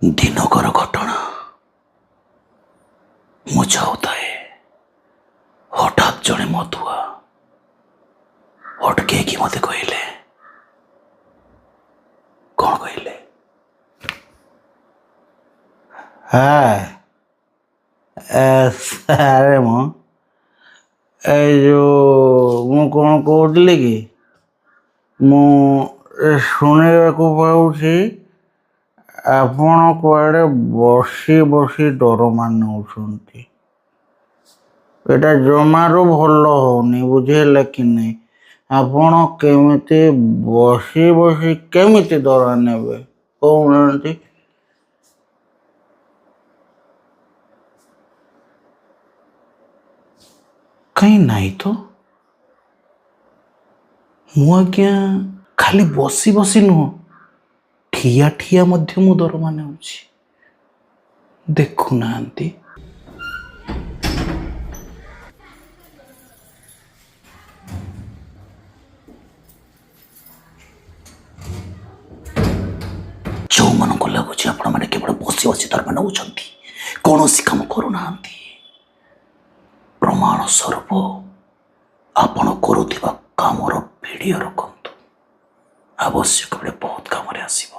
ଦିନକର ଘଟଣା। ମୁଁ ଯାଉଥାଏ, ହଠାତ୍ ଜଣେ ମଧୁଆ ଅଟକେଇକି ମତେ କହିଲେ, କ'ଣ କହିଲେ? ସାରେ ମୁଁ ମୁଁ କ'ଣ କହୁଥିଲି କି, ମୁଁ ଶୁଣିବାକୁ ପାଉଛି ଆପଣ କୁଆଡ଼େ ବସି ବସି ଦରମା ନେଉଛନ୍ତି। ଏଇଟା ଜମାରୁ ଭଲ ହଉନି, ବୁଝିଲେ କି ନାହିଁ? ଆପଣ କେମିତି ବସି ବସି କେମିତି ଦରମା ନେବେ କହୁନାହାନ୍ତି? କାହିଁ ନାହିଁ ତ, ମୁଁ ଆଜ୍ଞା ଖାଲି ବସି ବସି ନୁହଁ, ଠିଆ ଠିଆ ମଧ୍ୟ ମୁଁ ଦରମା ନେଉଛି, ଦେଖୁନାହାନ୍ତି? ଯେଉଁମାନଙ୍କୁ ଲାଗୁଛି ଆପଣମାନେ କେବଳ ବସି ବସି ଦରମା ନେଉଛନ୍ତି, କୌଣସି କାମ କରୁନାହାନ୍ତି, ପ୍ରମାଣ ସ୍ୱରୂପ ଆପଣ କରୁଥିବା କାମର ଭିଡ଼ିଓ ରଖନ୍ତୁ, ଆବଶ୍ୟକ ବେଳେ ବହୁତ କାମରେ ଆସିବ।